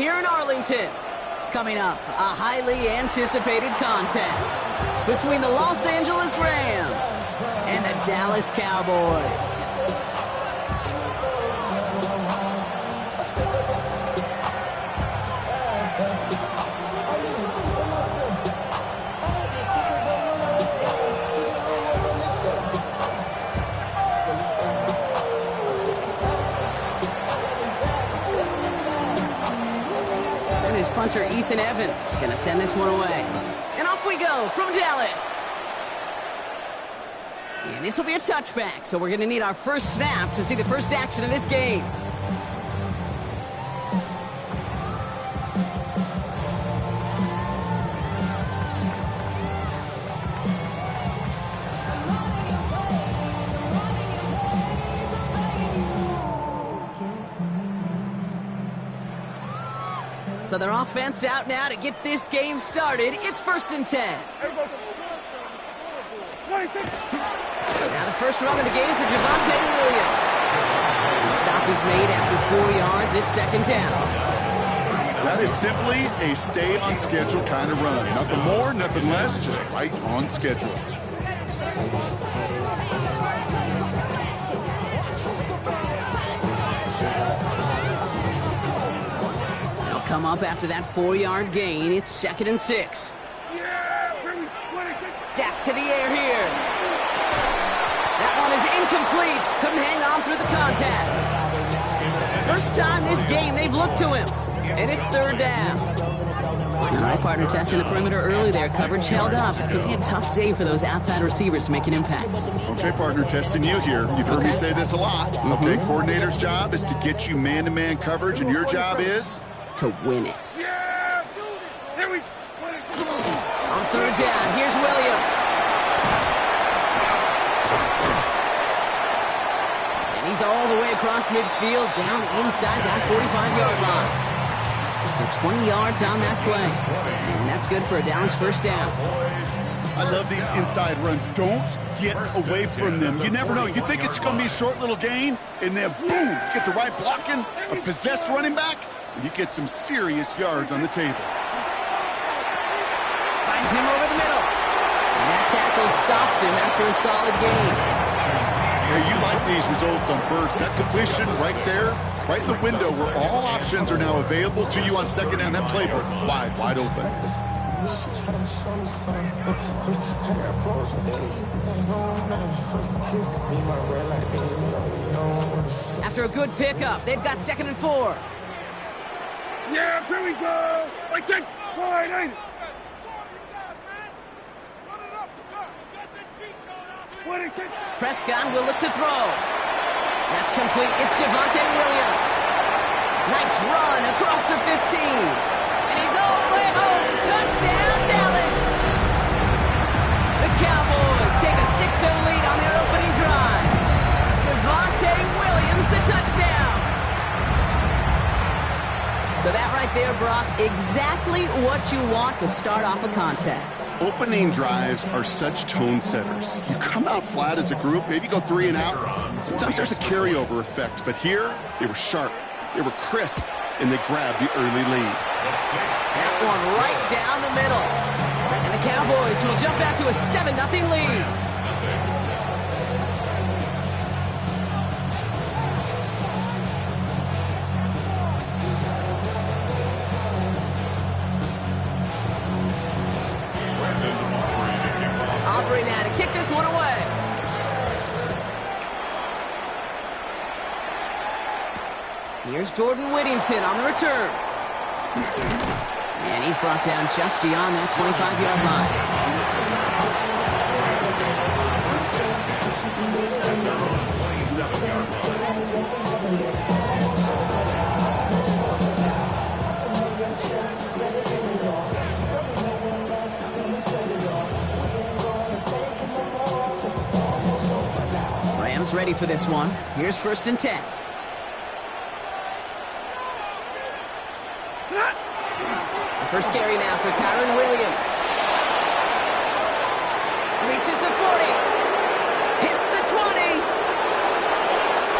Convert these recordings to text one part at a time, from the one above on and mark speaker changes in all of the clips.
Speaker 1: here in Arlington. Coming up, a highly anticipated contest between the Los Angeles Rams and the Dallas Cowboys. Punter Ethan Evans gonna send this one away. And off we go from Dallas. And this will be a touchback, so we're gonna need our first snap to see the first action of this game. So their offense out now to get this game started. It's 1st and 10. Now the first run of the game for Javonte Williams. The stop is made after 4 yards. It's 2nd down.
Speaker 2: That is simply a stay on schedule kind of run. Nothing more, nothing less, just right on schedule.
Speaker 1: Come up after that 4-yard gain. It's 2nd and 6. Dak to the air here. That one is incomplete. Couldn't hang on through the contact. First time this game they've looked to him. And it's 3rd down. All right, partner, testing the perimeter early there. Coverage held up. It could be a tough day for those outside receivers to make an impact.
Speaker 2: Okay, partner, testing you here. You've heard me say this a lot. Okay, coordinator's job is to get you man-to-man coverage, and your job is
Speaker 1: to win it.
Speaker 3: Yeah, here we
Speaker 1: on 3rd down, here's Williams. And he's all the way across midfield, down inside that 45-yard line. So 20 yards on that play. And that's good for a Dallas 1st down.
Speaker 2: I love these inside runs. Don't get away from them. You never know. You think it's going to be a short little gain, and then boom, get the right blocking, a possessed running back, and you get some serious yards on the table.
Speaker 1: Finds him over the middle. And that tackle stops him after a solid gain.
Speaker 2: Hey, you like these results on first. That completion right there, right in the window where all options are now available to you on 2nd down. That playbook wide open.
Speaker 1: After a good pickup, they've got 2nd and 4.
Speaker 3: Yeah, here we go. Like that. Wide, ain't it?
Speaker 1: Prescott will look to throw. That's complete. It's Javonte Williams. Nice run across the 15. And he's all the way home. Touchdown, Dallas. The Cowboys take a 6-0 lead on their opening drive. Javonte Williams, the touchdown. So that right there, Brock, exactly what you want to start off a contest.
Speaker 2: Opening drives are such tone setters. You come out flat as a group, maybe go 3 and out. Sometimes there's a carryover effect, but here they were sharp, they were crisp, and they grabbed the early lead.
Speaker 1: That one right down the middle. And the Cowboys will jump out to a 7-0 lead. Now to kick this one away. Here's Jordan Whittington on the return. And he's brought down just beyond that 25-yard Rams ready for this one. Here's 1st and 10. First carry now for Kyron Williams. Reaches the 40. Hits the 20.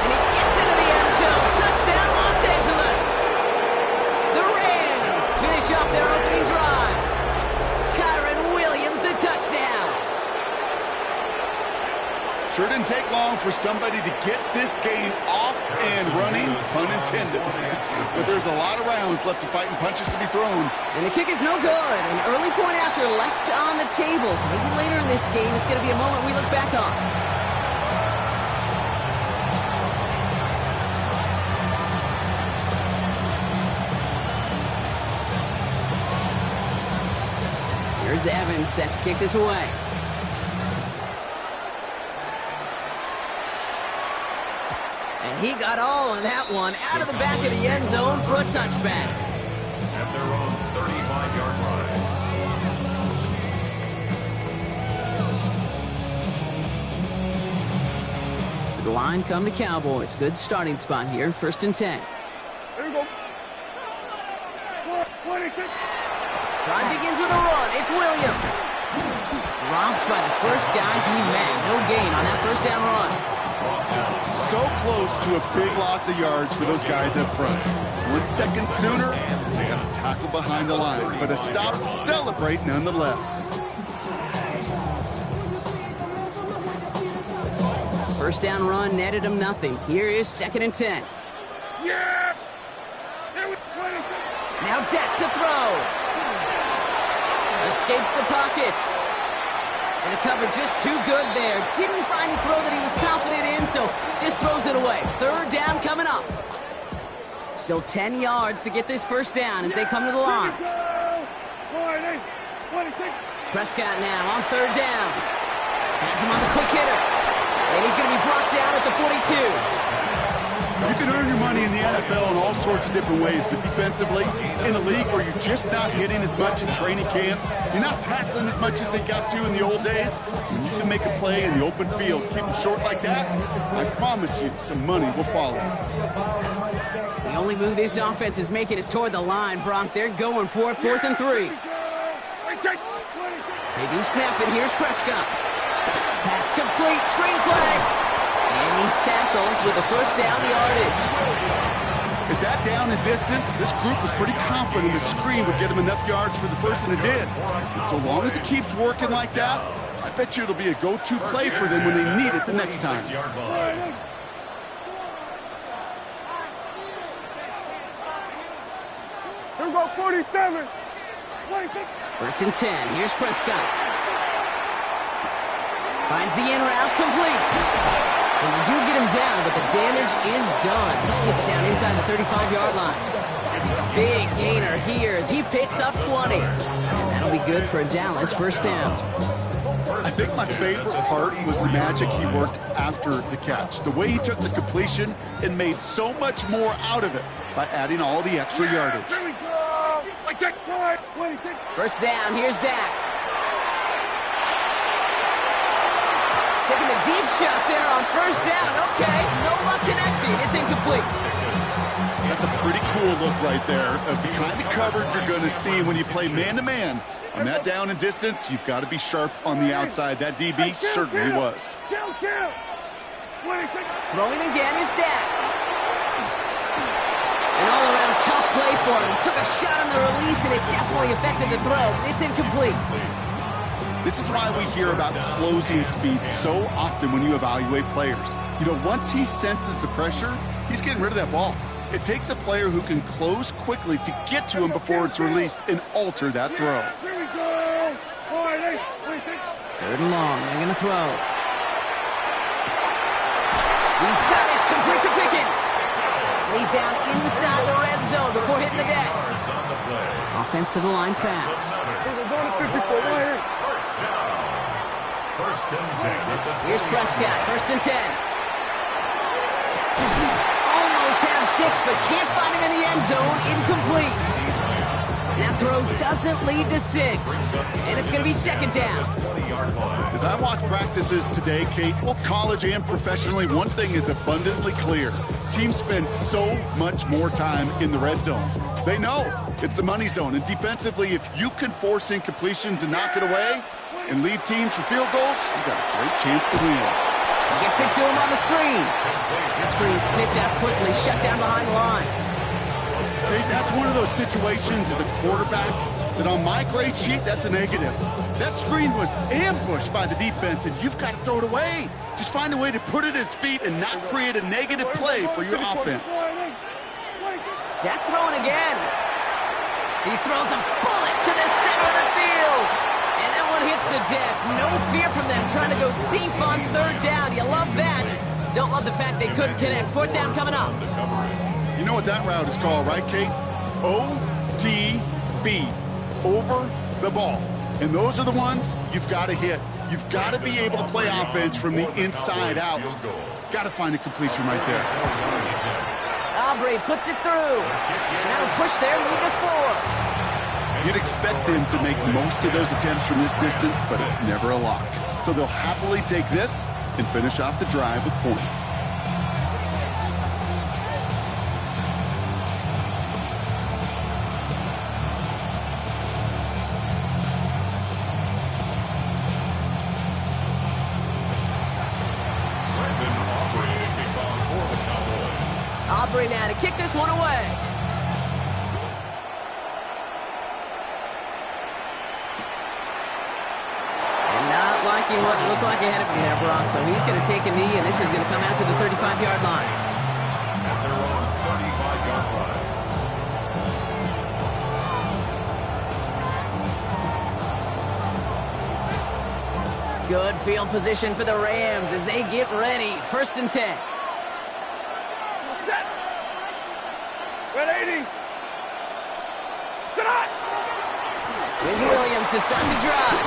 Speaker 1: And he gets into the end zone. Touchdown, Los Angeles. The Rams finish off their opening drive. Kyron Williams, the touchdown.
Speaker 2: Sure didn't take long for somebody to get this game off and running, pun intended. But there's a lot of rounds left to fight and punches to be thrown.
Speaker 1: And the kick is no good. An early point after left on the table. Maybe later in this game, it's going to be a moment we look back on. Here's Evans set to kick this away. And he got all of that one out of the back of the end zone for a touchback.
Speaker 4: At their own 35-yard line.
Speaker 1: To the line come the Cowboys. Good starting spot here. 1st and 10.
Speaker 3: Here we go.
Speaker 1: Drive begins with a run. It's Williams. Dropped by the first guy he met. No gain on that first down run.
Speaker 2: So close to a big loss of yards for those guys up front. 1 second sooner, they got a tackle behind the line, but a stop to celebrate nonetheless.
Speaker 1: First down run netted him nothing. Here is 2nd and 10.
Speaker 3: Yeah!
Speaker 1: Now Dak to throw. Escapes the pocket. And the cover just too good there. Didn't find a throw that he was confident in, so just throws it away. 3rd down coming up. Still 10 yards to get this first down as they come to the line. Prescott now on 3rd down. Has him on the quick hitter. And he's going to be brought down at the 42.
Speaker 2: You can earn your money in the NFL in all sorts of different ways, but defensively, in a league where you're just not hitting as much in training camp, you're not tackling as much as they got to in the old days, when you can make a play in the open field, keep them short like that, I promise you some money will follow.
Speaker 1: The only move this offense is making is toward the line, Brock. They're going for it, 4th and 3. They do snap it. Here's Prescott. Pass complete. Screen play. And he's tackled with the first down yardage.
Speaker 2: At that down and distance, this group was pretty confident the screen would get him enough yards for the first, and it did. And so long as it keeps working like that, I bet you it'll be a go-to play for them when they need it the next time.
Speaker 3: Here we go, 47.
Speaker 1: 1st and 10. Here's Prescott. Finds the in route, complete. And they do get him down, but the damage is done. He skips down inside the 35-yard line. Big gainer here as he picks up 20. And that'll be good for a Dallas first down.
Speaker 2: I think my favorite part was the magic he worked after the catch. The way he took the completion and made so much more out of it by adding all the extra yardage.
Speaker 3: Here we go.
Speaker 1: First down, here's Dak. Taking a deep shot there on first down. Okay, no luck connecting. It's incomplete.
Speaker 2: That's a pretty cool look right there of the kind of coverage you're going to see when you play man-to-man. On that down and distance, you've got to be sharp on the outside. That DB certainly was.
Speaker 1: Throwing again is Dak. An all-around tough play for him. He took a shot on the release, and it definitely affected the throw. It's incomplete.
Speaker 2: This is why we hear about closing speed so often when you evaluate players. You know, once he senses the pressure, he's getting rid of that ball. It takes a player who can close quickly to get to him before it's released and alter that throw.
Speaker 3: Here we go.
Speaker 1: 3rd and long. They're going to throw. He's got it. Complete to Pickens. And he's down inside the red zone before hitting the deck. Offense to the line fast. Here's Prescott. 1st and 10. Almost had 6, but can't find him in the end zone. Incomplete. That throw doesn't lead to 6. And it's going to be 2nd down.
Speaker 2: As I watch practices today, Kate, both college and professionally, one thing is abundantly clear. Teams spend so much more time in the red zone. They know it's the money zone. And defensively, if you can force incompletions and knock it away and leave teams for field goals, you've got a great chance to win.
Speaker 1: Gets it to him on the screen. That screen snipped out quickly, shut down behind the line.
Speaker 2: Hey, that's one of those situations as a quarterback that on my grade sheet, that's a negative. That screen was ambushed by the defense, and you've got to throw it away. Just find a way to put it at his feet and not create a negative play for your offense.
Speaker 1: Dak throwing again. He throws a bullet to the center of the field. And that one hits the deck. No fear from them trying to go deep on third down. You love that. Don't love the fact they couldn't connect. Fourth down coming up.
Speaker 2: You know what that route is called, right, Kate? ODB. Over the ball. And those are the ones you've got to hit. You've got to be able to play offense from the inside out. Got to find a completion right there.
Speaker 1: Aubrey puts it through. And that'll push their lead to 4.
Speaker 2: You'd expect him to make most of those attempts from this distance, but it's never a lock. So they'll happily take this and finish off the drive with points.
Speaker 1: Aubrey now to kick this one away. And not liking what it looked like ahead of him there, Brock. So he's going to take a knee, and this is going to come out to the 35-yard line.
Speaker 4: At their own 35-yard line.
Speaker 1: Good field position for the Rams as they get ready. 1st and 10.
Speaker 3: Set. 180. Start.
Speaker 1: Here's Williams to start the drive.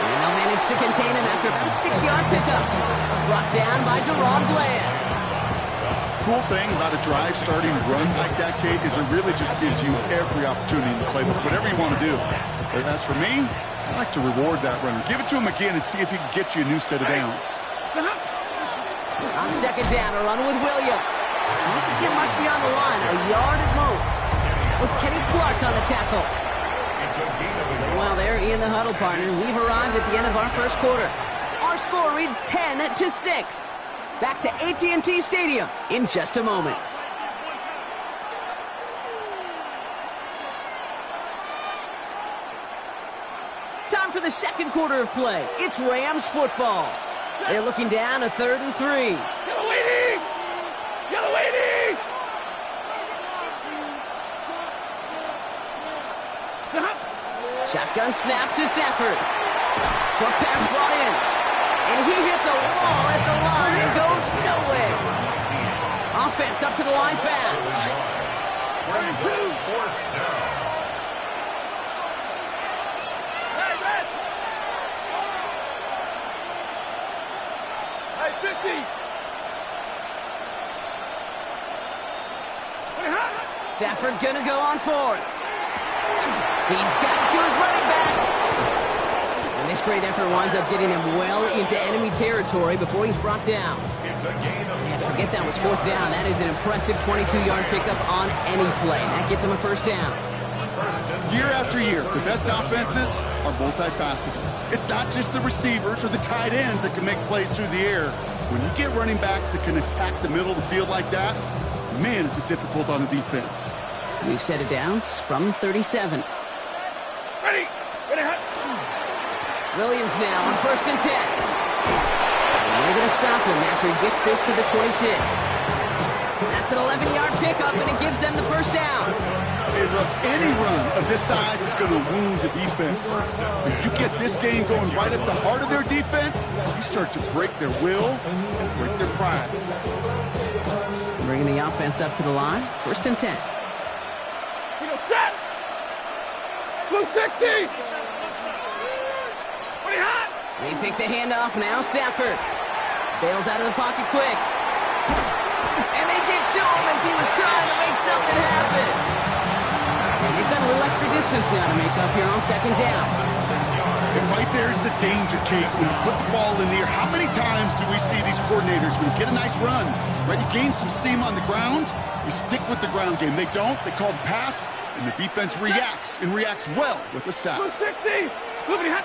Speaker 1: And they'll manage to contain him after about a 6-yard pickup. Brought down by Deron Bland.
Speaker 2: Cool thing about a drive starting run like that, Kate, is it really just gives you every opportunity to play whatever you want to do. But as for me, I like to reward that runner. Give it to him again and see if he can get you a new set of downs.
Speaker 1: On 2nd down, a run with Williams. He doesn't get much beyond the line, a yard at most. That was Kenny Clark on the tackle. So while they're in the huddle, partner, we've arrived at the end of our 1st quarter. Our score reads 10-6. Back to AT&T Stadium in just a moment. Time for the 2nd quarter of play. It's Rams football. They're looking down a 3rd and 3.
Speaker 3: Yellow waiting. Yellow waiting. Stop.
Speaker 1: Shotgun snap to Safford. Short pass brought in. And he hits a wall at the line and goes nowhere. Offense up to the line fast.
Speaker 3: Hey, Red. Hey, 50.
Speaker 1: Stafford gonna go on 4th. He's got it to his running back. And this great effort winds up getting him well into enemy territory before he's brought down. Man, forget that was 4th down. That is an impressive 22-yard pickup on any play. That gets him a 1st down.
Speaker 2: Year after year, the best offenses are multifaceted. It's not just the receivers or the tight ends that can make plays through the air. When you get running backs that can attack the middle of the field like that, man, is it difficult on the defense.
Speaker 1: We've set it downs from 37.
Speaker 3: Ready. Ready, hot.
Speaker 1: Williams now on 1st and 10. And they're going to stop him after he gets this to the 26. That's an 11-yard pickup, and it gives them the 1st down.
Speaker 2: Hey, look, any run of this size is going to wound the defense. If you get this game going right at the heart of their defense, you start to break their will and break their pride.
Speaker 1: Bringing the offense up to the line. 1st and 10.
Speaker 3: We go set. Blue 60. Pretty hot.
Speaker 1: They fake the handoff now. Safford bails out of the pocket quick. And they get to him as he was trying to make something happen. And they've got a little extra distance now to make up here on 2nd down.
Speaker 2: And right there's the danger, Kate. When you put the ball in the air, how many times do we see these coordinators, when you get a nice run, right, you gain some steam on the ground, you stick with the ground game. They don't. They call the pass, and the defense reacts, and reacts well with a sack.
Speaker 3: Blue 60. Moving hot.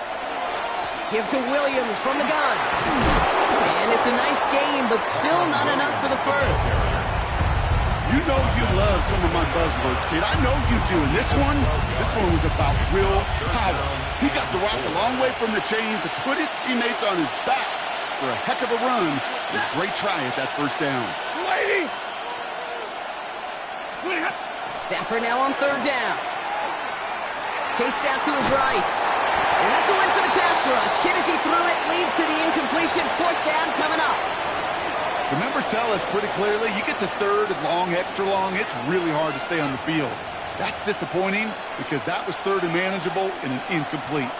Speaker 1: Give to Williams from the gun. And it's a nice game, but still not enough for the 1st.
Speaker 2: You know you love some of my buzzwords, kid. I know you do. And this one was about real power. He got the rock a long way from the chains and put his teammates on his back for a heck of a run. And a great try at that first down.
Speaker 3: Lady!
Speaker 1: Stafford now on third down. Chased out to his right. And that's a win for the pass rush. Hit as he threw it, leads to the incompletion. Fourth down coming up.
Speaker 2: The numbers tell us pretty clearly, you get to third and long, extra long, it's really hard to stay on the field. That's disappointing because that was third and manageable and an incomplete.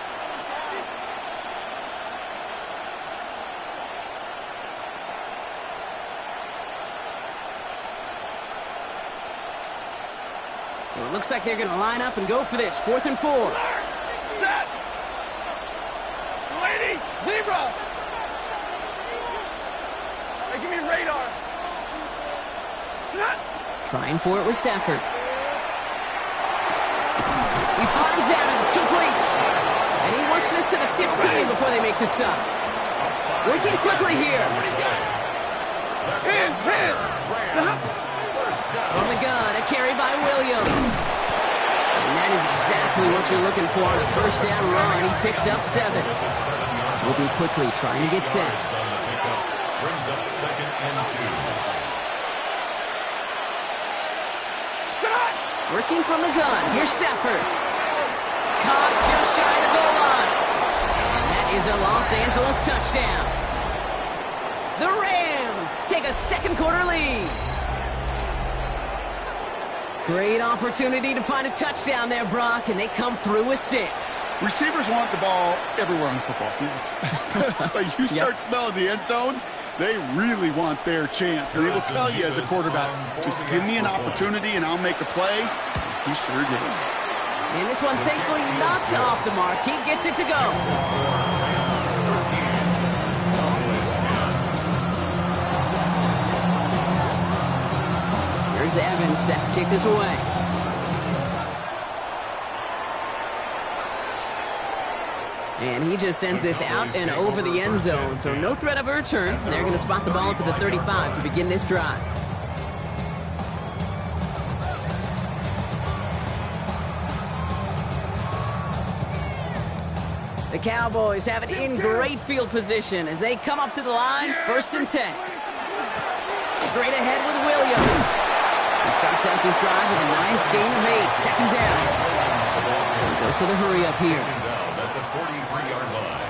Speaker 1: So it looks like they're going to line up and go for this. 4th and 4.
Speaker 3: Set! Lady! Zebra! Hey, give me radar. Not.
Speaker 1: Trying for it with Stafford. He finds Adams, complete. And he works this to the 15 before they make the stop. Working quickly here.
Speaker 3: 10!
Speaker 1: On the gun, a carry by Williams. And that is exactly what you're looking for on a first down run. He picked up 7. Moving quickly, trying to get set.
Speaker 4: Brings up 2nd and 2.
Speaker 1: Working from the gun. Here's Stafford. Caught just shy of the goal line. And that is a Los Angeles touchdown. The Rams take a second quarter lead. Great opportunity to find a touchdown there, Brock, and they come through with 6.
Speaker 2: Receivers want the ball everywhere on the football field. But you start smelling the end zone, they really want their chance. And they will tell you as a quarterback, just give me an opportunity and I'll make a play. He sure did.
Speaker 1: And this one, thankfully, not off the mark. He gets it to go. Here's Evans set to kick this away. And he just sends this out and over the end zone. So no threat of a return. They're going to spot the ball up at the 35 to begin this drive. The Cowboys have it in great field position as they come up to the line, 1st and 10. Straight ahead with Williams. He starts out this drive with a nice gain of 8. 2nd down. And goes to the hurry up here.
Speaker 4: Down at the 43-yard line.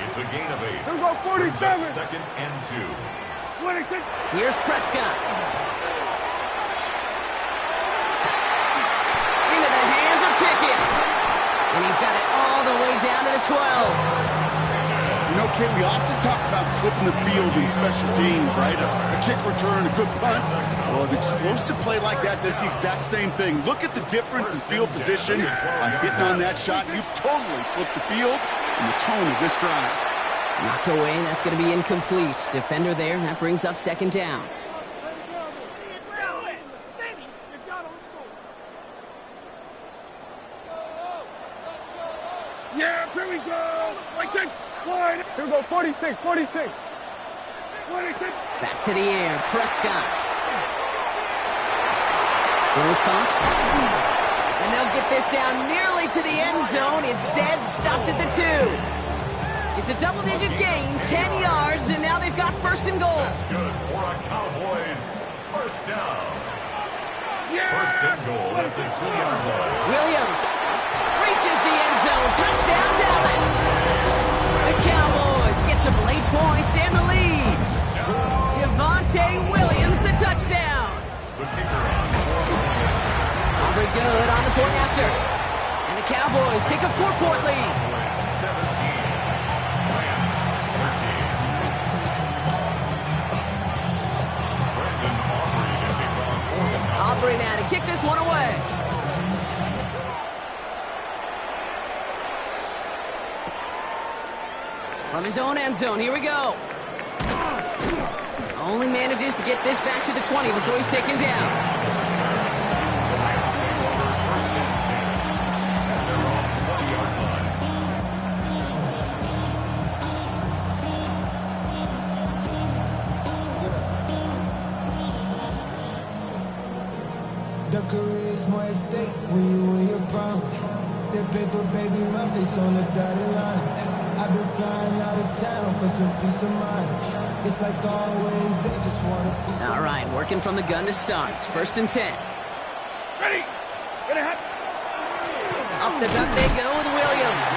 Speaker 4: It's a gain of 8.
Speaker 3: Here we go, 47.
Speaker 4: 2nd and 2.
Speaker 3: 26.
Speaker 1: Here's Prescott. Into the hands of Pickett. And he's got it all the way down to the 12.
Speaker 2: You know, Kate, we often talk about flipping the field in special teams, right? A kick return, a good punt. Well, an explosive play like that does the exact same thing. Look at the difference in field position. By hitting on that shot, you've totally flipped the field and the tone of this drive.
Speaker 1: Knocked away, and that's going to be incomplete. Defender there, and that brings up 2nd down.
Speaker 3: Yeah, here we go. Like 10. Here we go, 46, 46. 26.
Speaker 1: Back to the air, Prescott. Ball's caught. And they'll get this down nearly to the end zone. Instead, stopped at the 2. It's a double-digit gain, 10 yards, and now they've got 1st and goal.
Speaker 4: That's good for a Cowboys 1st down.
Speaker 3: Yeah.
Speaker 4: 1st and goal at the 2-yard line.
Speaker 1: Williams reaches the end zone. Touchdown, Dallas. The Cowboys get some late points and the lead. Javonte Williams, the touchdown.
Speaker 4: The kicker on.
Speaker 1: Aubrey good on the point after. And the Cowboys take a 4-point lead.
Speaker 4: 17. Rams 13. Brandon Aubrey to kick off for the Cowboys.
Speaker 1: Aubrey now to kick this one away. From his own end zone, here we go. Only manages to get this back to the 20 before he's taken down.
Speaker 5: Your career is more at stake when you win your prime. That paper, baby, my face on the dotted line. I've been flying out of town for some peace of mind. It's like always, they just want a piece of
Speaker 1: All right, working from the gun to start. 1st and 10.
Speaker 3: Ready. Gonna happen.
Speaker 1: Up the gut they go with Williams.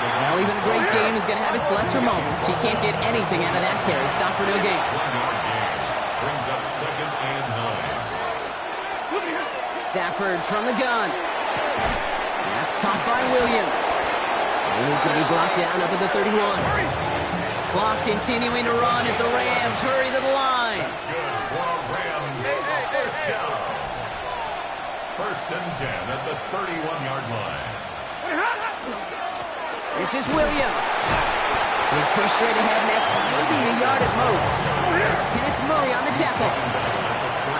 Speaker 1: Well, even a great game is going to have its lesser moments. You can't get anything out of that carry. Stop for no gain.
Speaker 4: Brings up 2nd and 9.
Speaker 1: Stafford from the gun. That's caught by Williams. And he's going to be brought down up at the 31. Clock continuing to run as the Rams hurry to the line.
Speaker 4: That's good for a Rams first down. 1st and 10 at the 31-yard line.
Speaker 1: This is Williams. He's pushed straight ahead, and that's maybe a yard at most. It's Kenneth Murray on the tackle.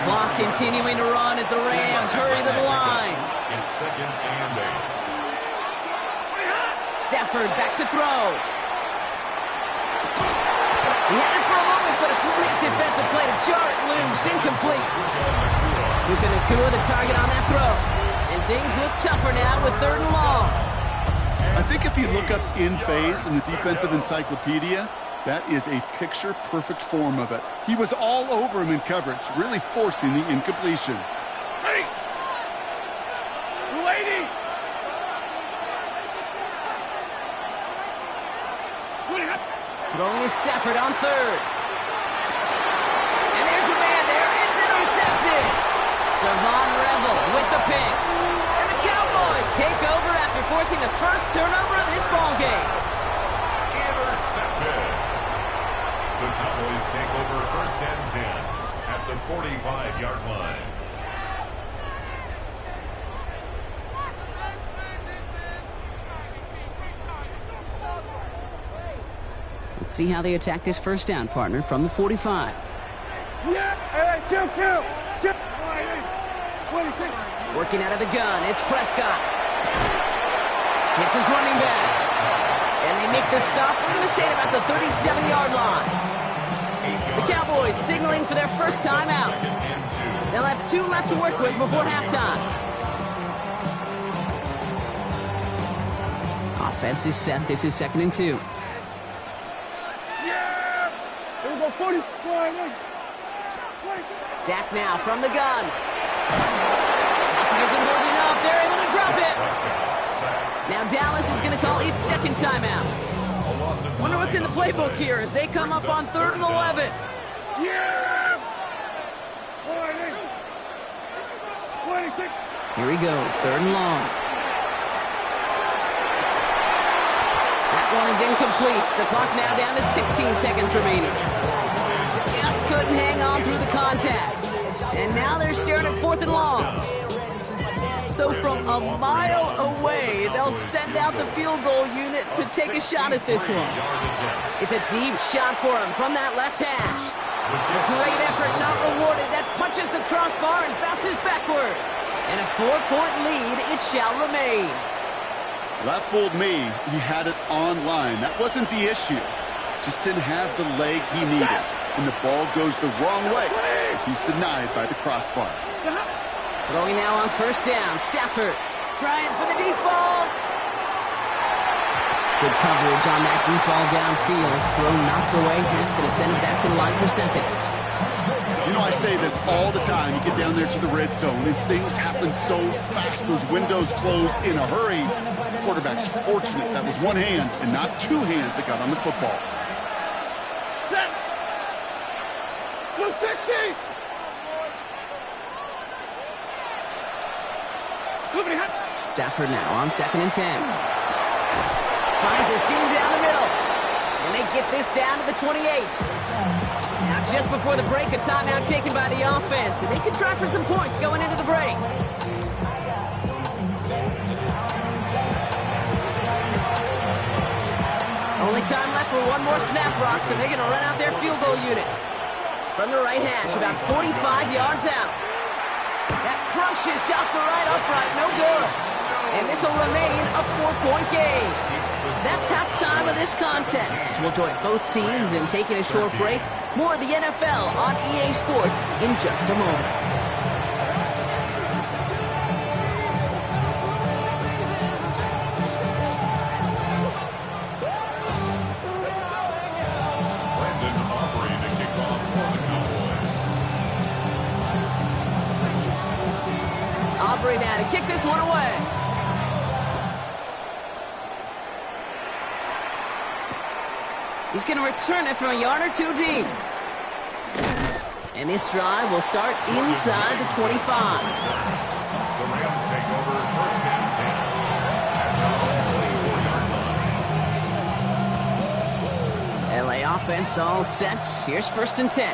Speaker 1: Clock continuing to run as the Rams hurry to the line.
Speaker 4: It's 2nd and 8.
Speaker 1: Stafford back to throw. He had it for a moment, but a great defensive play to jar it loose. Incomplete. Puka Nacua the target on that throw. And things look tougher now with 3rd and long.
Speaker 2: I think if you look up in phase in the defensive encyclopedia, that is a picture-perfect form of it. He was all over him in coverage, really forcing the incompletion.
Speaker 3: Ready. 280.
Speaker 1: Throwing is Stafford on 3rd. And there's a man there. It's intercepted. Savon Revel with the pick. And the Cowboys take over after forcing the first turnover of this ballgame.
Speaker 4: Intercepted. The Cowboys take over 1st and 10 at the 45-yard line.
Speaker 1: Let's see how they attack this first down, partner, from the 45.
Speaker 3: Yeah. Hey, kill.
Speaker 1: Working out of the gun, it's Prescott. Hits his running back. And they make the stop, we're going to say, at about the 37-yard line. The Cowboys signaling for their first time out. They'll have 2 left to work with before halftime. Offense is set. This is 2nd and 2.
Speaker 3: Yeah. Here we go, 40.
Speaker 1: Dak now from the gun. Isn't holding up. They're able to drop it. Now Dallas is going to call its 2nd timeout. Wonder what's in the playbook here as they come up on 3rd and 11.
Speaker 3: Yeah.
Speaker 1: Here he goes, 3rd and long. That one is incomplete. The clock now down to 16 seconds remaining. Just couldn't hang on through the contact. And now they're staring at 4th and long. So from a mile away, they'll send out the field goal unit to take a shot at this one. It's a deep shot for him from that left hash. A great effort not rewarded. That punches the crossbar and bounces backward. And a 4-point lead, it shall remain.
Speaker 2: That fooled me. He had it on line. That wasn't the issue. Just didn't have the leg he needed. And the ball goes the wrong way as he's denied by the crossbar.
Speaker 1: Throwing now on 1st down. Stafford trying for the deep ball. Good coverage on that deep ball downfield. Throw knocked away. That's going to send him back to the line for 2nd.
Speaker 2: You know, I say this all the time. You get down there to the red zone, and things happen so fast. Those windows close in a hurry. The quarterback's fortunate that was one hand and not 2 hands that got on the football.
Speaker 3: Set. Blue 60.
Speaker 1: Stafford now on 2nd and 10. Finds a seam down the middle. And they get this down to the 28. Now just before the break, a timeout taken by the offense. And they can try for some points going into the break. Only time left for one more snap, Rock, so they're going to run out their field goal unit. From the right hash, about 45 yards out. That crunches off the right upright, no good. And this will remain a 4-point game. That's halftime of this contest. We'll join both teams in taking a short break. More of the NFL on EA Sports in just a moment. one away. He's going to return it from a yard or two deep. And this drive will start inside the 25.
Speaker 4: The Rams take over first and 10 at the 24-yard line.
Speaker 1: LA offense all set. Here's first and 10.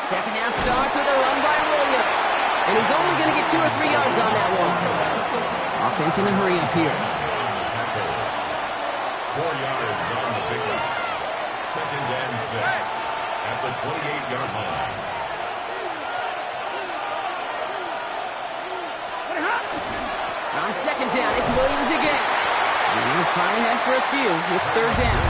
Speaker 1: Second half starts with a run by Williams. And he's only going to get 2 or 3 yards on that one. Offense in a hurry up here.
Speaker 4: 4 yards on the pickup. Second and 6 at the 28-yard line.
Speaker 1: On second down, it's Williams again. And they'll fire ahead for a few. It's third down.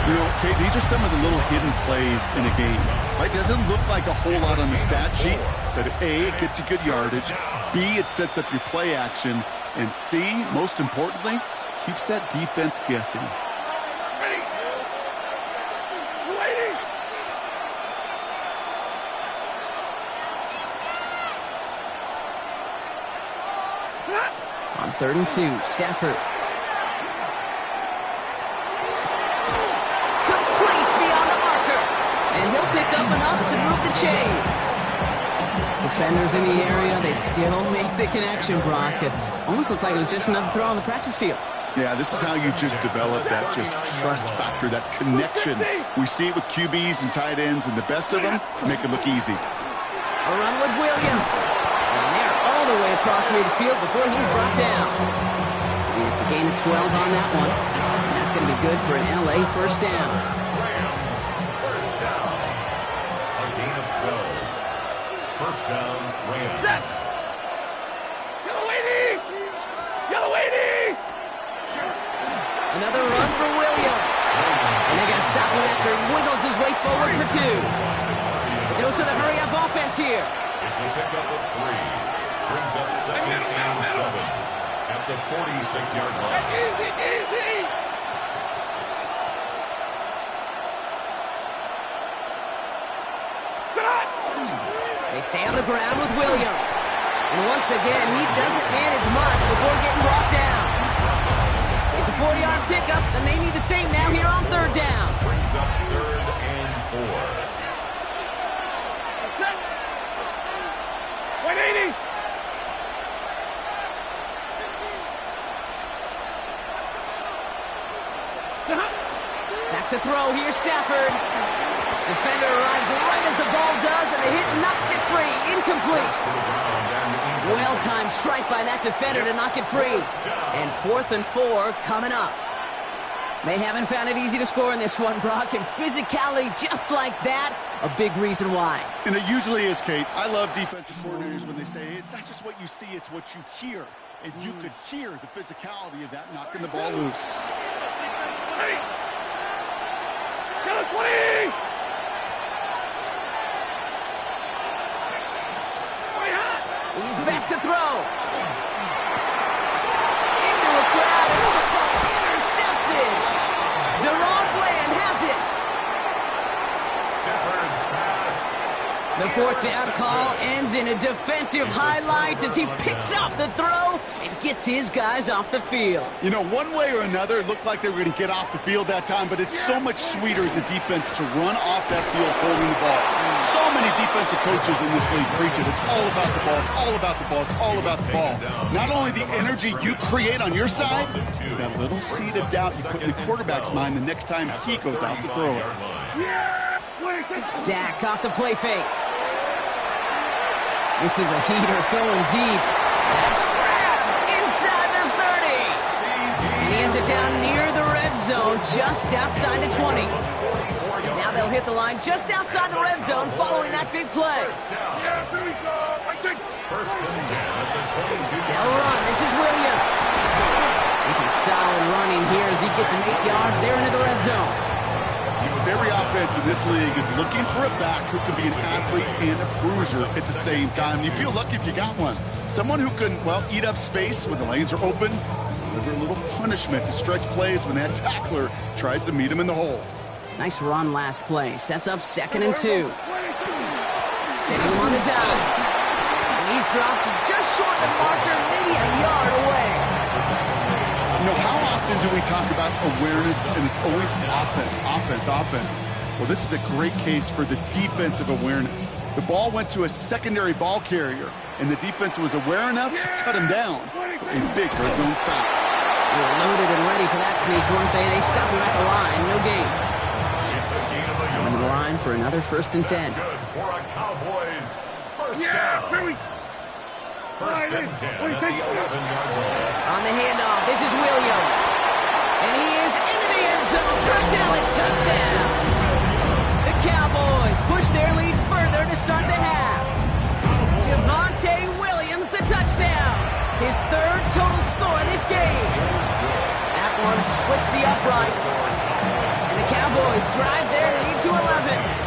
Speaker 2: You know, Kate, these are some of the little hidden plays in a game. Right? Doesn't look like a whole lot on the stat sheet, but A, it gets you good yardage. B, it sets up your play action. And C, most importantly, keeps that defense guessing.
Speaker 1: On 3rd and 2, Stafford. Complete beyond the marker. And he'll pick up enough to move the chains. Defenders in the area, they still make the connection, Brock. It almost looked like it was just another throw on the practice field.
Speaker 2: Yeah, this is how you just develop that just trust factor, that connection. We see it with QBs and tight ends, and the best of them make it look easy.
Speaker 1: A run with Williams. And they're all the way across midfield before he's brought down. And it's a gain of 12 on that one. And that's going to be good for an LA first down.
Speaker 4: Rams, first down. A gain of 12. First down, Rams.
Speaker 3: Yellow 80! Yellow 80!
Speaker 1: Another run for Williams. And they got to stop him after he wiggles his way forward for 2. A dose of the hurry-up offense here.
Speaker 4: It's a pickup of 3. Brings up second and 7 at the 46-yard line.
Speaker 3: Easy, easy!
Speaker 1: They stay on the ground with Williams. And once again, he doesn't manage much before getting brought down. It's a 4-yard pickup, and they need the same now here on 3rd down.
Speaker 4: Brings up 3rd and 4.
Speaker 3: 180!
Speaker 1: Back to throw here, Stafford. Defender arrives right as the ball does, and the hit knocks it free. Incomplete. Well-timed strike by that defender to knock it free. And 4th and 4 coming up. They haven't found it easy to score in this one, Brock, and physicality just like that, a big reason why.
Speaker 2: And it usually is, Kate. I love defensive coordinators when they say, hey, it's not just what you see, it's what you hear. And you could hear the physicality of that knocking the ball loose.
Speaker 3: Ready! Yellow 20!
Speaker 1: He's back to throw. Into a crowd, and football intercepted. Deron Bland has it.
Speaker 4: Stafford's pass.
Speaker 1: The 4th down call ends in a defensive highlight as he picks up the throw and gets his guys off the field.
Speaker 2: You know, one way or another, it looked like they were going to get off the field that time, but it's so much sweeter as a defense to run off that field holding the ball. So many defensive coaches in this league preach it. It's all about the ball. It's all about the ball. It's all about the ball. Not only the energy you create on your side, that little seed of doubt you put in the quarterback's mind the next time he goes out to throw it.
Speaker 1: Dak off the play fake. This is a heater going deep. That's grabbed inside the 30. And he has it down near the red zone, just outside the 20. Now they'll hit the line just outside the red zone following that big play.
Speaker 3: Yeah, here we go! I take...
Speaker 4: First and 10 at the 22-yard
Speaker 1: They'll run. This is Williams. It's a solid running here as he gets him 8 yards there into the red zone.
Speaker 2: Every offense in this league is looking for a back who can be an athlete and a bruiser at the same time. You feel lucky if you got one. Someone who can, well, eat up space when the lanes are open, deliver a little punishment to stretch plays when that tackler tries to meet him in the hole.
Speaker 1: Nice run last play. Sets up 2nd and 2. Setting him on the down. And he's dropped just short of the marker, maybe a yard away.
Speaker 2: You know, how often do we talk about awareness, and it's always offense, offense, offense? Well, this is a great case for the defensive awareness. The ball went to a secondary ball carrier, and the defense was aware enough to cut him down for a big red zone stop.
Speaker 1: They were loaded and ready for that sneak, weren't they? They stopped him at the line. No gain. Coming to the line for another 1st and 10.
Speaker 4: Good for a Cowboys first down. First and 10 at the 11-yard line.
Speaker 1: On the handoff, this is Williams. And he is into the end zone for a Dallas touchdown. The Cowboys push their lead further to start the half. Javonte Williams, the touchdown. His 3rd total score in this game. That one splits the uprights. And the Cowboys drive their lead to 11.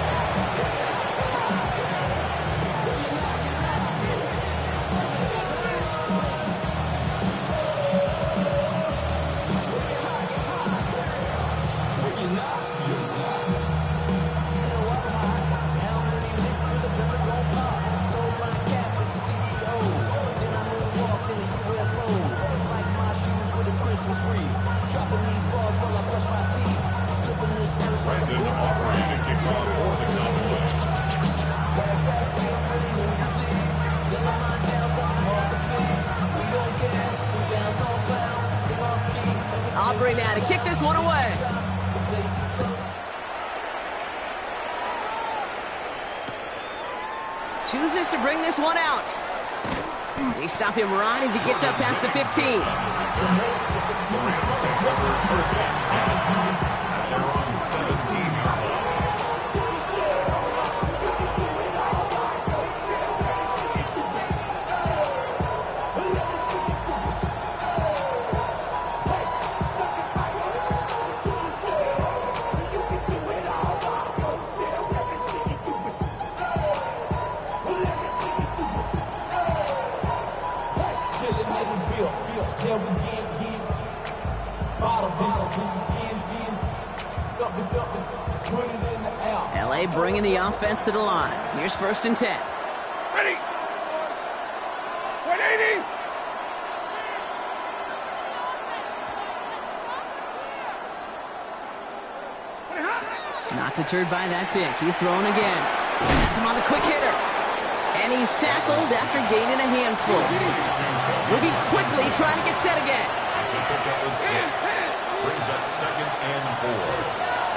Speaker 1: Aubrey now to kick this one away. Chooses to bring this one out. They stop him right as he gets up past the 15.
Speaker 4: The Rams take over first and 10. They're on 17-yard line.
Speaker 1: LA bringing the offense to the line. Here's 1st and 10.
Speaker 3: Ready. 180.
Speaker 1: Not deterred by that pick. He's throwing again. That's him on the quick hitter. And he's tackled after gaining a handful. Moving quickly, trying to get set again.
Speaker 4: It's a pickup of 6. Brings up 2nd and 4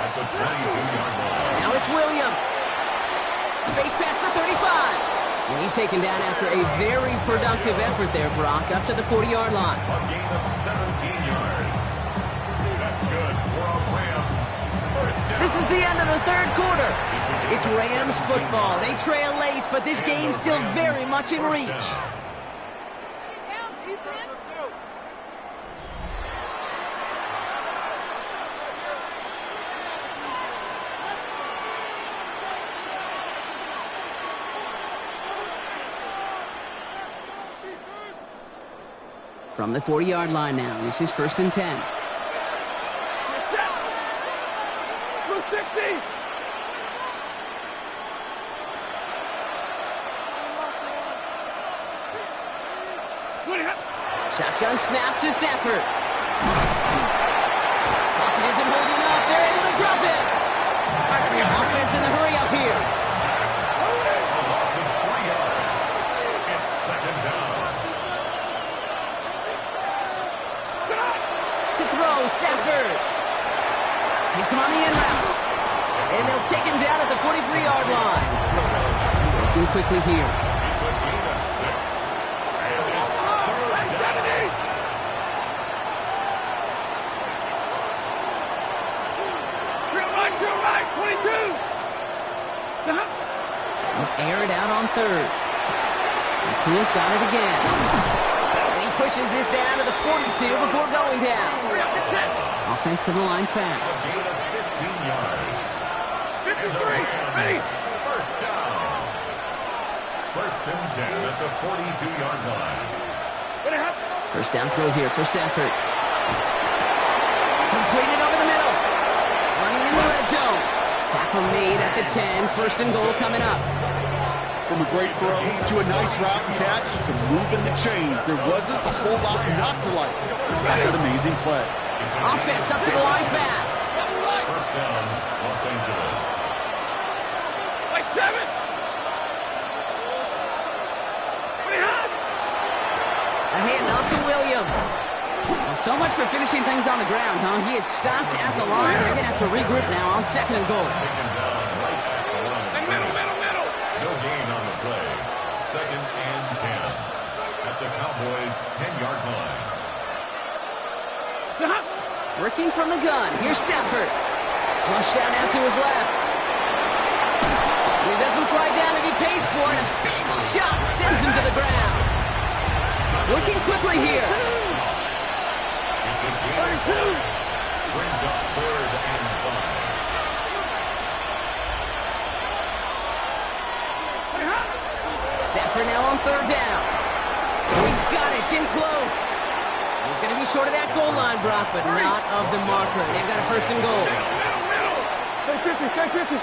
Speaker 4: at the 22-yard line.
Speaker 1: Now it's Williams. Space past the 35. And he's taken down after a very productive effort there, Brock, up to the 40-yard line.
Speaker 4: A gain of 17 yards. That's good for a Rams first down.
Speaker 1: This is the end of the 3rd quarter. It's Rams football. They trail late, but this game's still very much in reach. From the 40-yard line now, this is 1st and 10.
Speaker 3: Blue 60.
Speaker 1: Shotgun snap to Safford. Pocket isn't holding up. They're able to drop it. Offense in the hurry up here.
Speaker 4: A loss of 3 yards. It's 2nd down.
Speaker 1: To throw, Safford. Hits him on the end route. And they'll take him down at the 43-yard line. Working quickly here.
Speaker 4: It's a gain of 6. And it's 3rd down.
Speaker 3: Right, 22.
Speaker 1: Air it out on 3rd. McKeel's got it again. And he pushes this down to the 42 before going down. Offense to the line fast.
Speaker 4: A gain of 15 yards. And the Rams first down. 1st and 10 at the 42-yard line.
Speaker 1: First down throw here for Safford. Completed over the middle. Running in the red zone. Tackle made at the 10. 1st and goal coming up.
Speaker 2: From a great throw to a nice route and catch to moving the chains. There wasn't a whole lot not to like. That's an amazing play.
Speaker 1: Offense up to the line fast.
Speaker 4: First down, Los Angeles.
Speaker 3: Like 7.
Speaker 1: A handoff to Williams. Well, so much for finishing things on the ground, huh? He is stopped at the line. They're going to have to regroup now on 2nd and goal.
Speaker 4: Taken down right at the line.
Speaker 3: And middle.
Speaker 4: No gain on the play. 2nd and 10 at the Cowboys' 10-yard line.
Speaker 3: Stop.
Speaker 1: Working from the gun. Here's Stafford. Flush down out to his left. He doesn't slide down and he pays for it. A big shot sends him to the ground. Working quickly here.
Speaker 4: It's a gain. Brings up 3rd and 5.
Speaker 1: Stafford now on 3rd down. Oh, he's got it. It's in close. He's going to be short of that goal line, Brock, but not of the marker. They've got a 1st and goal.
Speaker 3: Take 50.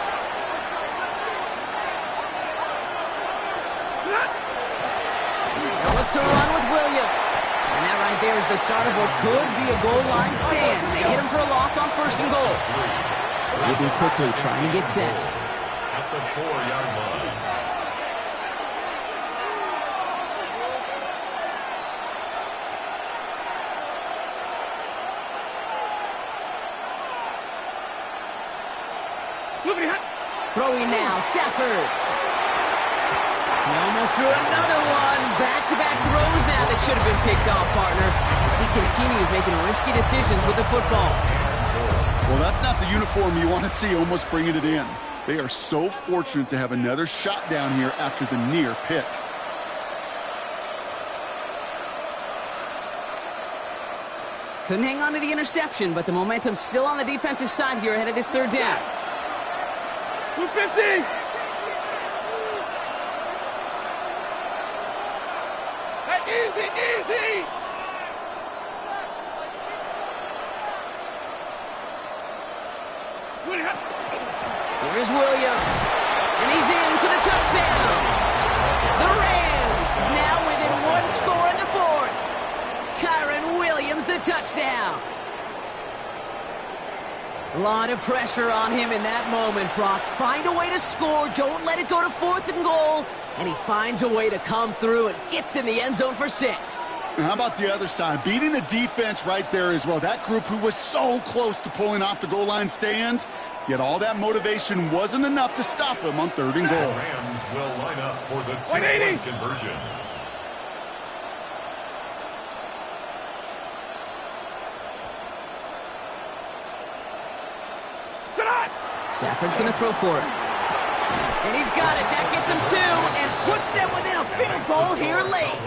Speaker 1: They'll look to run with Williams. And that right there is the start of what could be a goal line stand. They hit him for a loss on 1st and goal. Moving quickly, trying to get set.
Speaker 4: At the 4-yard line.
Speaker 1: Throwing now, Stafford. He almost threw another one. Back-to-back throws now that should have been picked off, partner, as he continues making risky decisions with the football.
Speaker 2: Well, that's not the uniform you want to see almost bringing it in. They are so fortunate to have another shot down here after the near pick.
Speaker 1: Couldn't hang on to the interception, but the momentum's still on the defensive side here ahead of this 3rd down.
Speaker 3: 250. Easy.
Speaker 1: Here's Williams, and he's in for the touchdown. The Rams now within 1 score in the 4th. Kyron Williams, the touchdown. A lot of pressure on him in that moment, Brock. Find a way to score. Don't let it go to 4th and goal. And he finds a way to come through and gets in the end zone for 6.
Speaker 2: And how about the other side? Beating a defense right there as well. That group who was so close to pulling off the goal line stand, yet all that motivation wasn't enough to stop him on 3rd and goal.
Speaker 4: Rams will line up for the 2-point conversion.
Speaker 1: Stafford's going to throw for it. And he's got it. That gets him 2 and puts them within a field goal here late.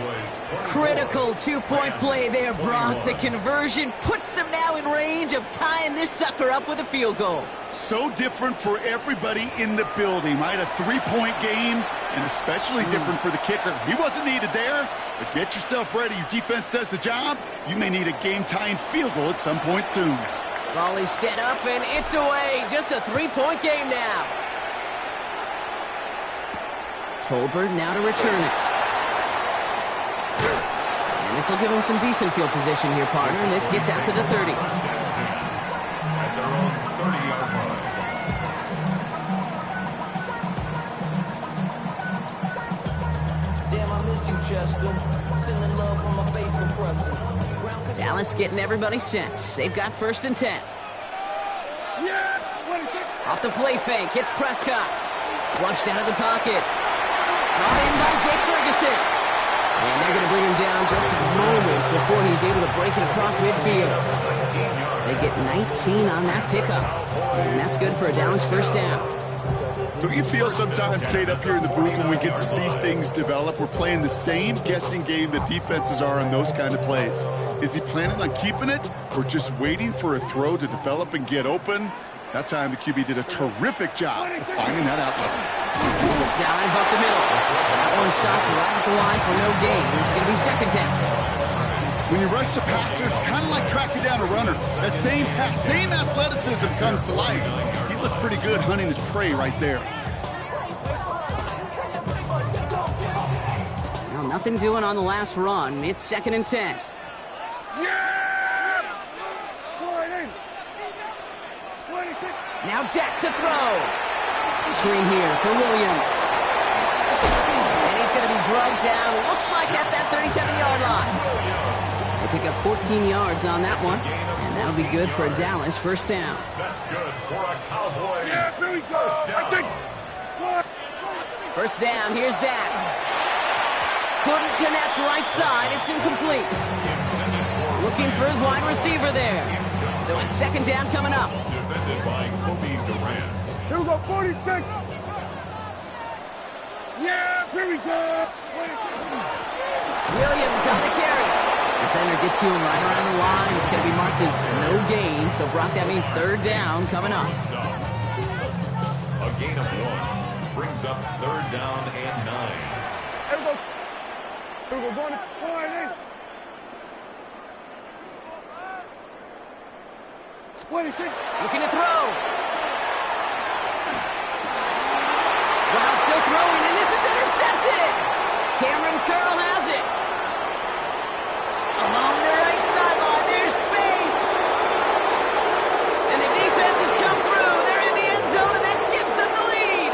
Speaker 1: Critical 2-point play there, Brock. The conversion puts them now in range of tying this sucker up with a field goal.
Speaker 2: So different for everybody in the building, right? A 3-point game, and especially different for the kicker. He wasn't needed there, but get yourself ready. Your defense does the job. You may need a game-tying field goal at some point soon.
Speaker 1: Volley set up, and it's away. Just a 3-point game now. Tolbert now to return it. And this will give him some decent field position here, partner, and this gets out to the 30.
Speaker 4: At their own 30-yard line.
Speaker 5: Damn, I miss you, Chester. Sending love from my bass compressor.
Speaker 1: Dallas getting everybody set. They've got 1st and 10. Off the play fake, hits Prescott. Flushed out of the pocket. Brought in by Jake Ferguson. And they're going to bring him down just a moment before he's able to break it across midfield. They get 19 on that pickup. And that's good for a Dallas 1st down.
Speaker 2: Don't you feel sometimes, Kate, up here in the booth when we get to see things develop, we're playing the same guessing game that defenses are on those kind of plays? Is he planning on keeping it or just waiting for a throw to develop and get open? That time the QB did a terrific job of finding that outlet.
Speaker 1: Dive up the middle. That one stopped right at the line for no gain. This is going to be 2nd down.
Speaker 2: When you rush the passer, it's kind of like tracking down a runner. That same pass, same athleticism comes to life. He looked pretty good hunting his prey right there.
Speaker 1: Nothing doing on the last run. It's 2nd and 10.
Speaker 3: Yeah!
Speaker 1: Now Dak to throw. Screen here for Williams. And he's going to be drugged down. Looks like at that 37-yard line. They pick up 14 yards on that one. And that'll be good for a Dallas first down.
Speaker 4: That's good for a Cowboys.
Speaker 3: Yeah, here we go.
Speaker 1: First down, here's Dak. Couldn't connect right side. It's incomplete. Looking for his wide receiver there. So it's 2nd down coming up.
Speaker 4: Defended by Kobe Durant.
Speaker 3: Here we go, 46. Yeah, here we go.
Speaker 1: Williams on the carry. Defender gets to him right around the line. It's going to be marked as no gain. So, Brock, that means 3rd down coming up.
Speaker 4: A gain of 1 brings up 3rd down and 9.
Speaker 3: Here we go. Here we go, going to 26.
Speaker 1: Looking to throw. Wow, still throwing, and this is intercepted. Cameron Curl has it. Along the right sideline, there's space. And the defense has come through. They're in the end zone, and that gives them the lead.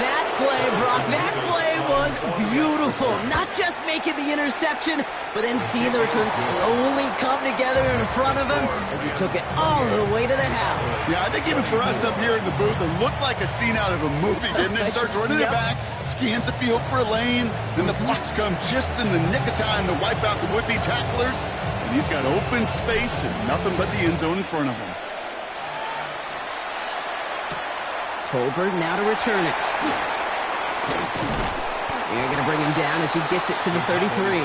Speaker 1: That play, Brock, that play was beautiful. Not just making the interception, but then seeing the return slowly come together in front of him as he took it all the way to the house.
Speaker 2: Yeah, I think even for us up here in the booth, it looked like a scene out of a movie, didn't it? Starts running it back, scans the field for a lane, then the blocks come just in the nick of time to wipe out the would-be tacklers, and he's got open space and nothing but the end zone in front of him.
Speaker 1: Tolbert now to return it. They're going to bring him down as he gets it to the 33.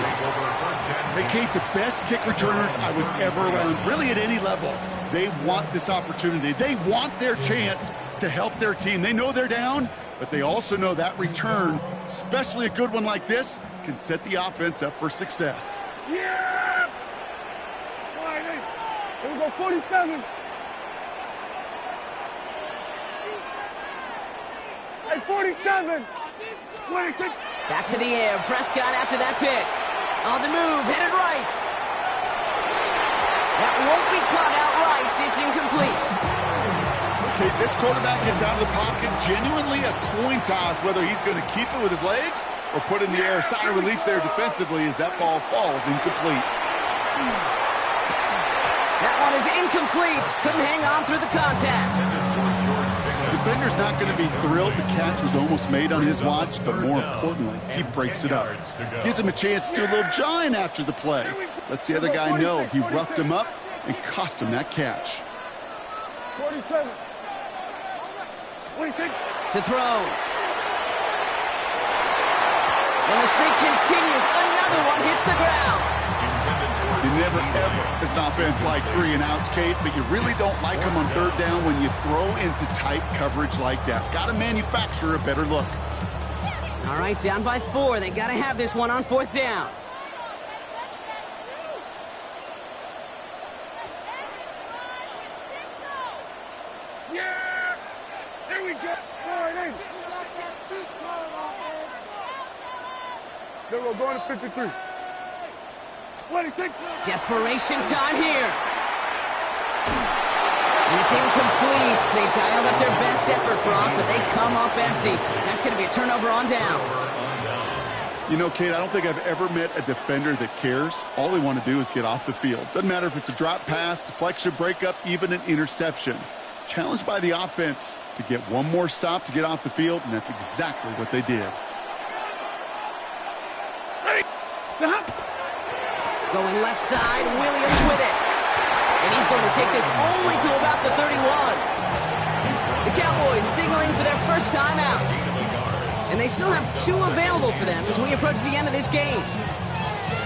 Speaker 2: Hey, Kate, the best kick returners I was ever around, really at any level, they want this opportunity. They want their chance to help their team. They know they're down, but they also know that return, especially a good one like this, can set the offense up for success.
Speaker 3: Yeah! Here we go, 47. Hey, 47. 26.
Speaker 1: Back to the air. Prescott after that pick. On the move, headed right. That won't be caught outright. It's incomplete.
Speaker 2: Okay, this quarterback gets out of the pocket. Genuinely a coin toss whether he's going to keep it with his legs or put in the air. Sigh of relief there defensively as that ball falls incomplete.
Speaker 1: That one is incomplete. Couldn't hang on through the contact.
Speaker 2: The defender's not going to be thrilled the catch was almost made on his watch, but more importantly, he breaks it up. Gives him a chance to do a little jawing after the play. Lets the other guy know he roughed him up and cost him that catch.
Speaker 3: 47. 26.
Speaker 1: To throw. And the streak continues. Another one hits the ground.
Speaker 2: You never, ever, as an offense, like 3 and outs, Kate, but you really don't like them on 3rd down when you throw into tight coverage like that. Got to manufacture a better look.
Speaker 1: All right, down by 4. They got to have this one on 4th down.
Speaker 3: Yeah! Here we go. 48. Then we're going to 53. 26.
Speaker 1: Desperation time here. And it's incomplete. They dialed up their best effort, Brock, but they come up empty. That's going to be a turnover on downs.
Speaker 2: You know, Kate, I don't think I've ever met a defender that cares. All they want to do is get off the field. Doesn't matter if it's a drop pass, deflection, breakup, even an interception. Challenged by the offense to get one more stop to get off the field, and that's exactly what they did.
Speaker 1: Going left side, Williams with it. And he's going to take this only to about the 31. The Cowboys signaling for their first time out. And they still have 2 available for them as we approach the end of this game.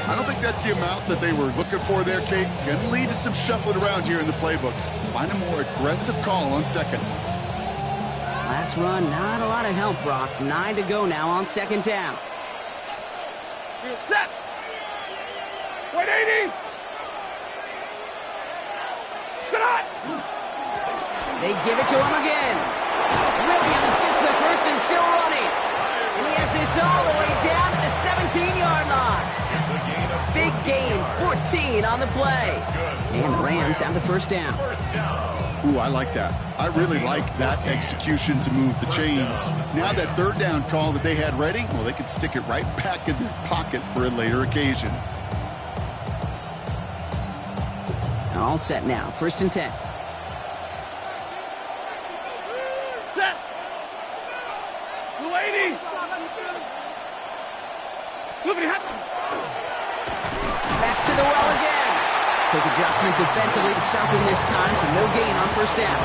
Speaker 2: I don't think that's the amount that they were looking for there, Kate. Going to lead to some shuffling around here in the playbook. Find a more aggressive call on 2nd.
Speaker 1: Last run, not a lot of help, Brock. 9 to go now on 2nd down.
Speaker 3: Set. 180. Stop.
Speaker 1: They give it to him again. Williams gets the first and still running. And he has this all the way down to the 17-yard line.
Speaker 4: It's a gain of
Speaker 1: Big gain, 14 on the play. And the Rams have the first down.
Speaker 4: first down.
Speaker 2: Ooh, I like that. I really like that execution to move the chains. Now that third down call that they had ready, well, they could stick it right back in their pocket for a later occasion.
Speaker 1: All set now, 1st and 10.
Speaker 3: Set. 280.
Speaker 1: Back to the well again. Quick adjustment defensively to stop him this time, so no gain on 1st down.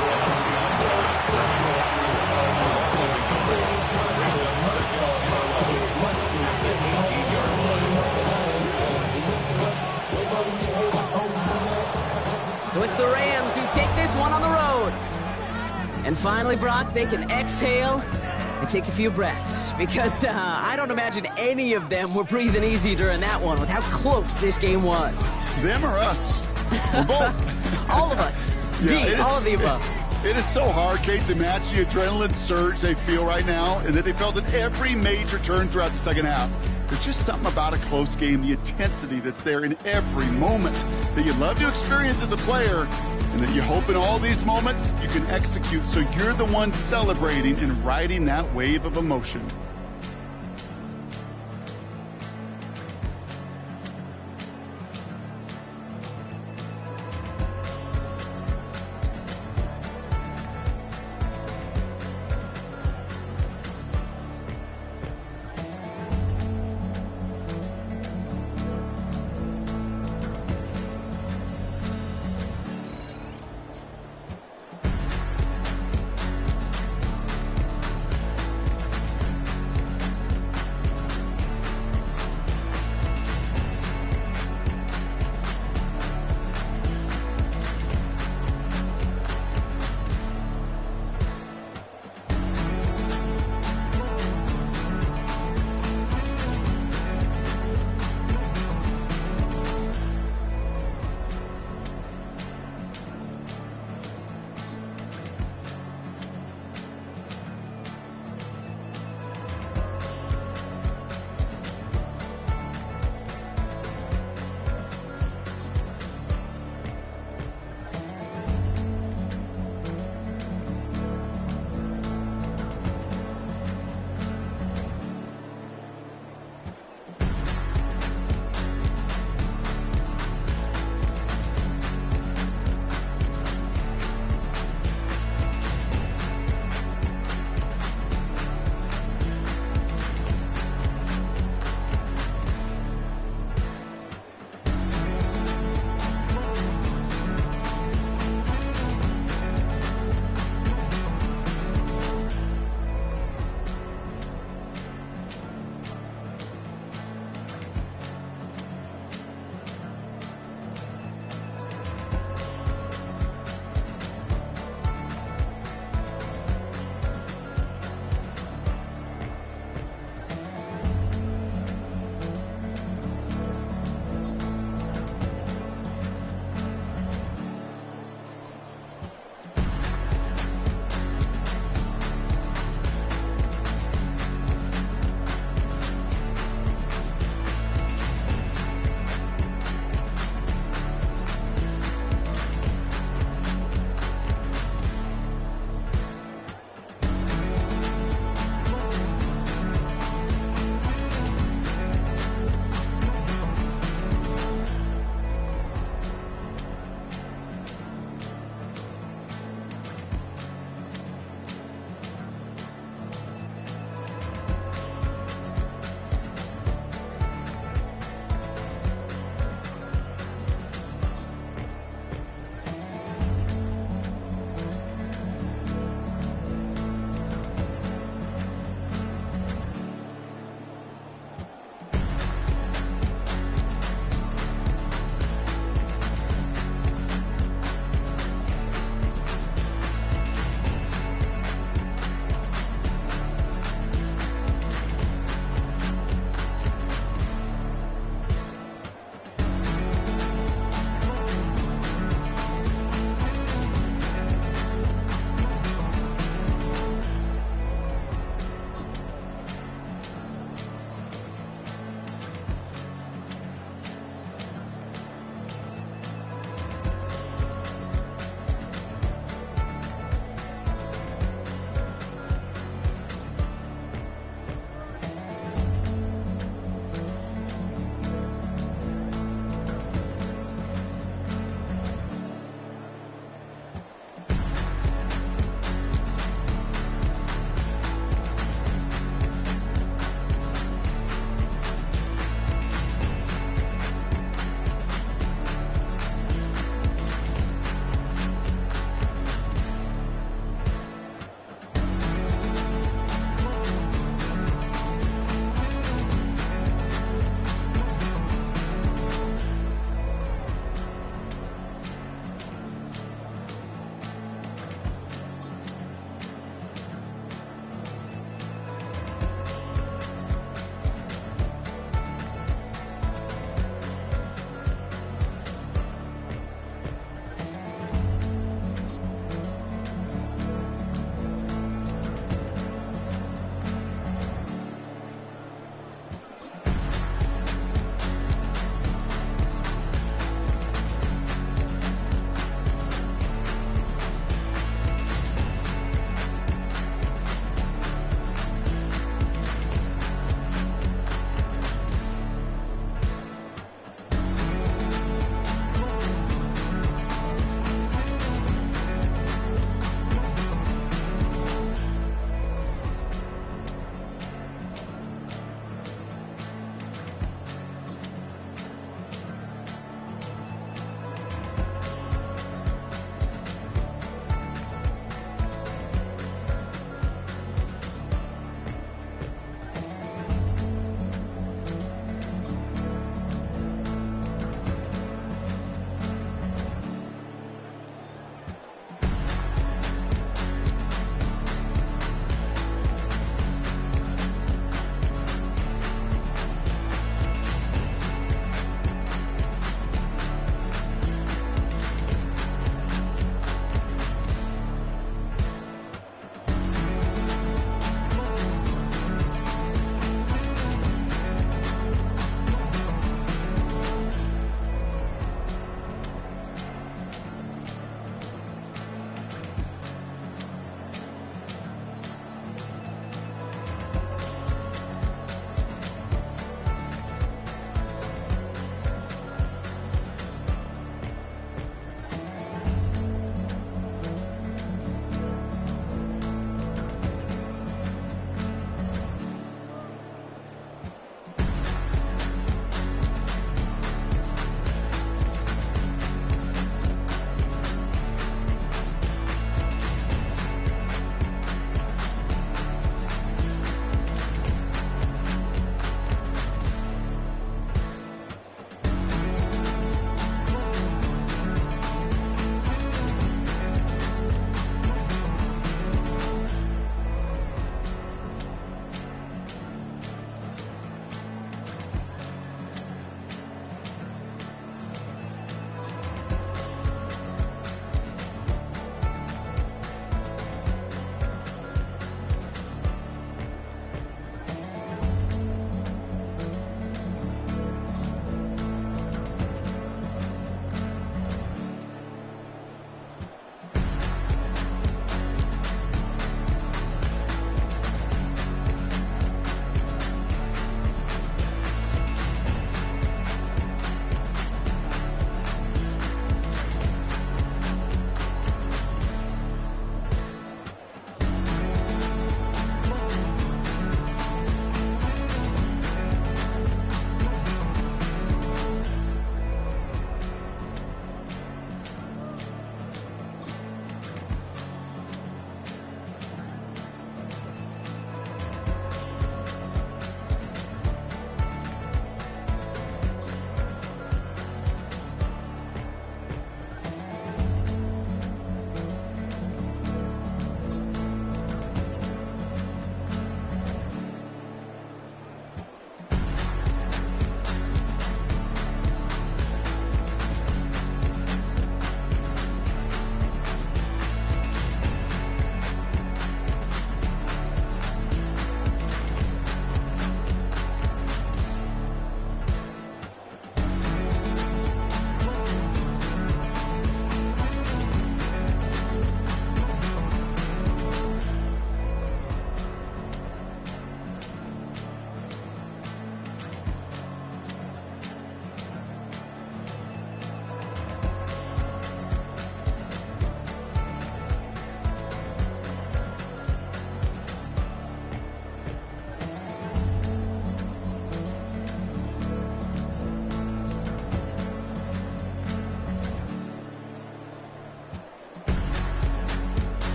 Speaker 1: So it's the Rams who take this one on the road. And finally, Brock, they can exhale and take a few breaths, because I don't imagine any of them were breathing easy during that one with how close this game was.
Speaker 2: Them or us? We're both.
Speaker 1: All of us.
Speaker 2: Yeah,
Speaker 1: All of the above.
Speaker 2: It is so hard, Kate, to match the adrenaline surge they feel right now and that they felt at every major turn throughout the second half. There's just something about a close game, the intensity that's there in every moment that you love to experience as a player, and that you hope in all these moments you can execute so you're the one celebrating and riding that wave of emotion.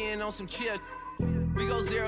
Speaker 6: being on some chill. We go 0